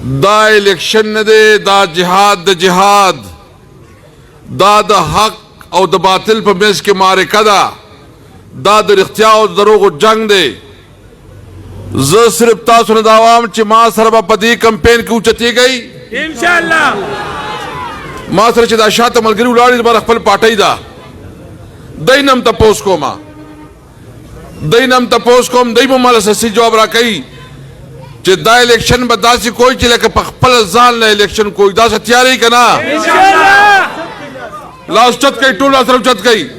دا الیکشن نه دی، دا جهاد د جهاد، دا د حق او د باطل په منځ کې معرکه ده، دا د رښتیا او دروغو جنگ دی. زه صرف تاسو نه دا وایم چې ما سره به په دې کمپین کې اوچتېږئ انشاءالله. ما سره چې دا شاته ملګري ولاړ دي خپل پاټۍ ده، دی نه هم تپوس کوم، دی نه هم تپوس کوم، دی به ماله صحیح جواب راکوي چې دا الیکشن به داسې کوي چې لکه په خپل ځان له الیکشن کوي. داسې تیار یې که نه؟ لاس اوچت کوي، ټول لاس سره اوچت کوي.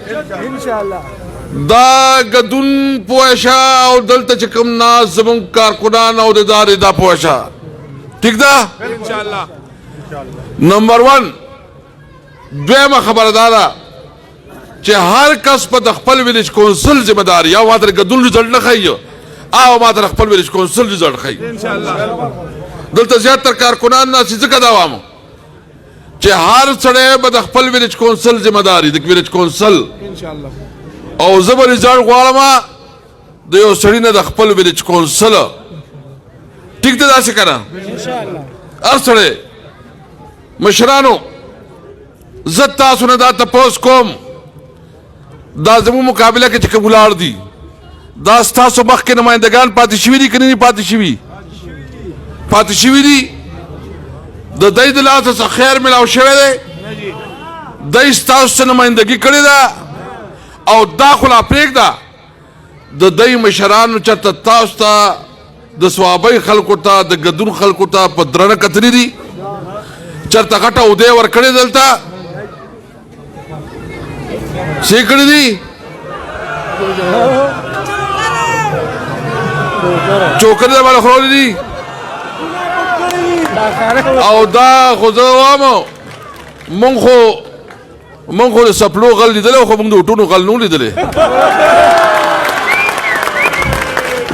دا ګدون پوه شه او دلته چې کوم ناست زمونږ کارکنان او د ادارې دا پوه شه، ټیک ده؟ نمبر 1 دویمه خبره دا ده چې هر کس په د خپل ویلیج کونسل ذمه دار یا ما ته ګدون رزلټ نه ښایي او ما ته خپل ویلیج کونسل رزلټ ښایي. دلته زیاتره کارکنان ناست ځکه دا وایم چې هر سړی به د خپل ویلیج کونسل ذمه دار د ویلیج کونسل او زه به رزلټ غواړم د یو سړي نه د خپل ویلیج کونسل. ټیک ده داسې که نه؟ هر سړی مشرانو زه تاسو نه دا تپوس کوم، دا زموږ مقابله کې چې کوم ولاړ دي دا ستاسو مخکې نمایندګان پاتې شوي دي که نه دي پاتې شوي؟ پاتې شوي دي. د دی د لاسه څه خیر میلاو شوی دی، دی ستاسو څه نمایندګي کړې ده او دا خو لا پرېږده د دی مشرانو چېرته تاسو ته د صوابۍ خلکو ته د ګدون خلکو ته په درنه کتلي دي؟ چېرته غټه اودی ورکړې دلته څه یې کړي دي؟ چوکرې درباندې خورولي دي او دا خو زه وایم مونږ خو د سپلو غل لیدلی خو مونږ د اوټونو غل نه لیدلی،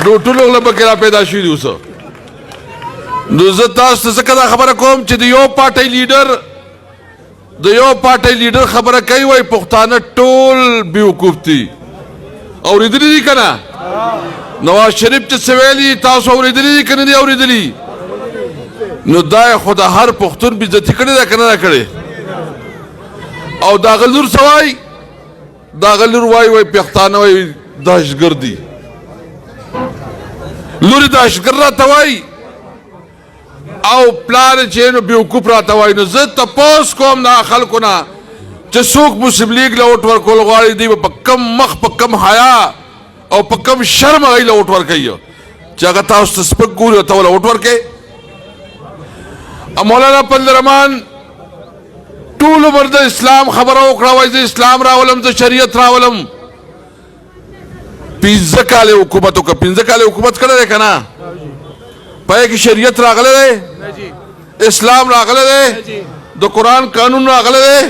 د اوټونو غله پکې را پیدا شوي دي اوس. نو زه تاسو ته ځکه دا خبره کوم چې د یو پارټۍ لیډر خبره کوي وایي پښتانه ټول بیوقوف دي. اورېدلي دي که نه؟ نواز شریف چې څه ویلي تاسو اورېدلي دي که نه دي اورېدلي؟ نو دا یې خو د هر پښتون بېزتي کړې ده که نه ده کړې؟ او د هغه لور څه وایي؟ د هغه لور وایي پښتانه وایي دهشتګرد دي، لور یې دهشتګرد راته وایي او پلار چې نو بیوقوف راته وایي. نو زه تپوس کوم دا خلکو نه چې څوک مسلم لیګ له ووټ ورکول غواړي دوی به په کم مخ په کم حیا او په کم شرم هغوی له ووټ ورکوي چې هغه تاسو ته سپک ګوري او ته له ووټ ورکوې. مولانا فضل الرحمن ټول عمر د اسلام خبره وکړه، وایي زه اسلام راولم، زه شریعت راولم. 15 کاله حکومت وکړه، 15 کاله حکومت کړی دی که نه؟ پای کې شریعت راغلی دی، اسلام راغلی دی، د قرآن قانون راغلی دی.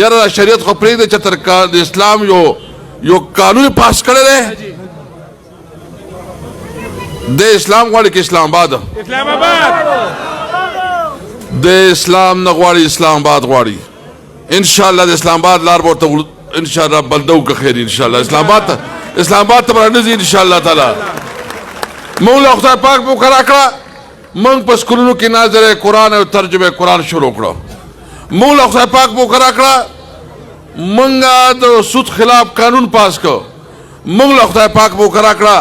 یاره شریعت خو پرېږدی چې تر د اسلام یو قانون پاس کړی دی. د اسلام غواړي که اسلام آباد؟ د اسلام نه غواړي، اسلام آباد غواړي. انشاءالله د اسلام آباد لار به ورته انشاءالله بنده وکړه خیر انشاءالله. اسلام آباد ته به رانځي انشاءالله تعالی. مونږ له خدای پاک موقع راکړه، مونږ په سکولونو کې ناظر قرآن او ترجمه قرآن شروع کړه. مونږ له خدای پاک موقع راکړه، مونږ د سود خلاف قانون پاس کړ. مونږ له خدای پاک موقع راکړه،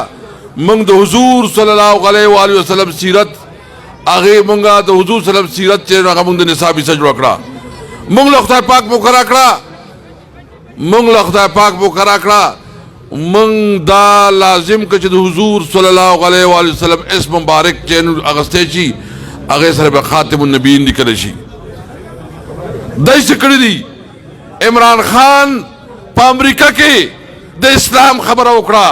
مونږ د حضور صلی الله علیه و آله وسلم سیرت هغې مونږ د حضور صلی الله علیه وسلم سیرت چې هغه مونږ د نصاب حصه جوړه کړه. مونږ له خدای پاک موقع راکړه، مونږ له خدای پاک موقع راکړه، مونږ دا لازم که چې د حضور صلی الله علیه و آله وسلم اسم مبارک چې اخیستی شي هغې سره به خاتم النبیین لیکلی شي. دی څه کړي دي؟ عمران خان په امریکا کې د اسلام خبره وکړه،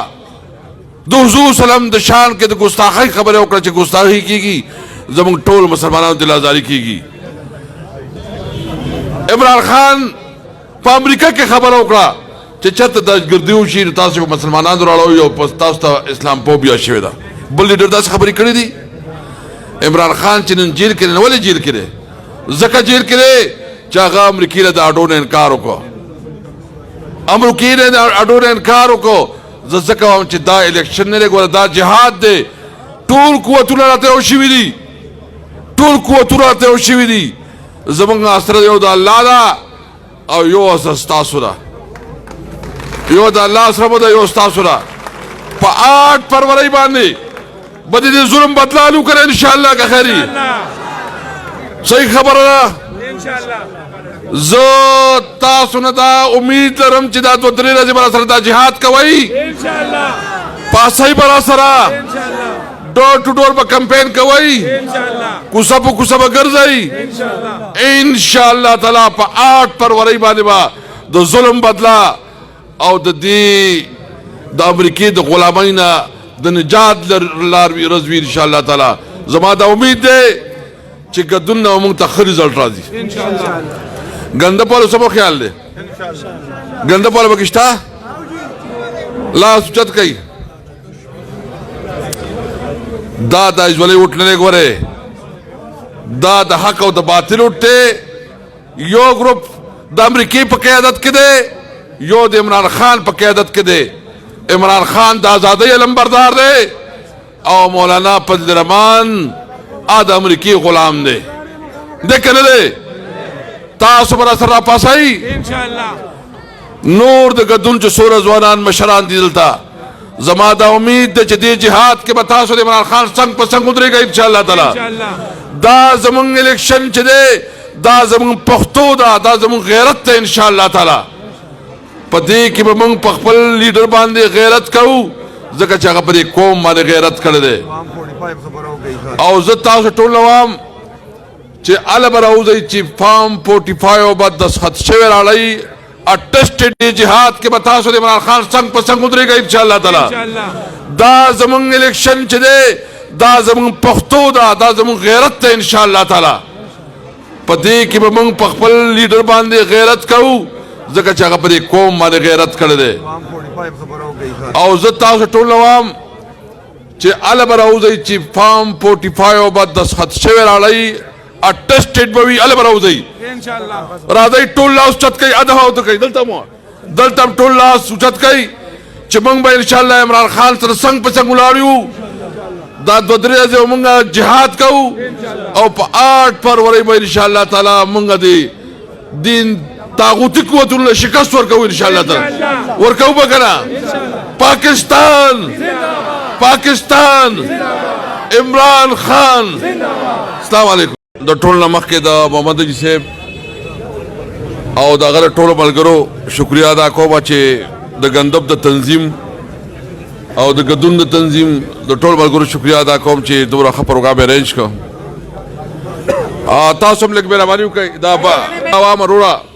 د حضور صلی الله علیه وسلم د شان کې د ګستاخۍ خبره وکړه چې ګستاخي کېږي زموږ ټول مسلمانانو دل ازاري کېږي. عمران خان په امریکا کې خبره وکړه چې چېرته دهشتګردي وشي نو تاسو به مسلمانان راړوئ او تاسو ته اسلام فوبیا شوې ده. بل لیډر داسې خبرې کړې دي. عمران خان چې نن جیل کې دی، نو ولې جیل کې دی؟ ځکه جیل کې دی چې هغه امریکې له د اډو نه انکار وکړو، امریکې نه د اډو نه انکار وکړو. زه ځکه وایم چې دا الیکشن نه دی، ګوره دا جهاد دی. ټول قوتونه راته یو شوي دي، ټول قوتونه ته یو شوي دي زمونږ اسره یو د الله ده او یو اسره ستاسو ده یو د الله اسره به ده یو ستاسو ده په 8 فروری باندې به د دې ظلم بدلا لو کړه انشاءالله که خیري صحیح خبره ده زه تاسو نه دا امید لرم چې دا 2-3 ورځې به راسره دا جهاد کوئ پاسئ به راسره ډور ټو ډور به کمپین کوئ کوڅه په کوڅه به ګرځئ انشاءالله تعالی په 8 فروری باندې به د ظلم بدلا او د دې د امریکې د غلامۍ نه د نجات لار رضوي انشاءالله تعالی زما دا امید دی چې ګډون نه موږ ته ښه رزلټ راځي ګنده پالو څه خیال دی ګنده پالو پکې شته لاس اوچت کوي دا د ژولۍ وټلنې ګورې دا د حق او د باطل وټ دی یو ګروپ د امریکې په قیادت کې دی یو د عمران خان په قیادت کې دی عمران خان د آزادۍ علمبردار دی او مولانا فضل الرحمان د امریکي غلام دی دی که نه دی تاسو به راسره راپاڅئ نور د ګډون چې څومره ځوانان مشران دي دلته زما دا امید ده چې دې جهاد کې به تاسو د عمران خان څنګ په څنګ ودرېږئ انشاءالله تعالی دا زمونږ الیکشن چې دی دا زمونږ پښتو ده دا زمونږ غیرت ده انشاءالله تعالی په دې کې به موږ په خپل لیډر باندې غیرت کوو ځکه چې هغه په دې قوم باندې غیرت کړی دی او زه تاسو ټول وایم چې هله به راوځئ چې فارم 45 به دستخط شوی راړئ اټسټډ دی جهاد کې به تاسو د عمران خان څنګ په څنګ ودرېږئ انشاءالله تعالی دا زمونږ الیکشن چې دی دا زمونږ پښتو ده دا زمونږ غیرت ده انشاءالله تعالی په دې کې به موږ په خپل لیډر باندې غیرت کوو ځکه چې هغه په دې قوم باندې غیرت کړی دی او زه تاسو ټول وایم چې هله به راوځئ چې فارم 45 به دستخط شوی راړئ اټسټډ به وي هله به راوځئ راځئ ټول لاس اوچت کوئ ادب او کوئ دلته هم ټول لاس اوچت کوئ چې موږ به انشاءالله عمران خان سره څنګ په څنګ ولاړ یو دا 2-3 ورځې موږ جهاد کوو او په 8 فروری به انشاءالله تعالی موږ د دین طاغوتی قوتونو شکست ورکوو انشاءالله تعالی ورکوو به که نه پاکستان عمران خان السلام علیکم د ټول نه مخکې د محمد حاجي صاحب او د هغه ټولو ملګرو شکریا ادا کوم چې د ګندب د تنظیم او د ګډون د تنظیم د ټول ملګرو شکریا ادا کوم چې دومره ښه پروګرام ارینج کړ تاسو هم لږ مهرباني وکړئ دا عوام وروره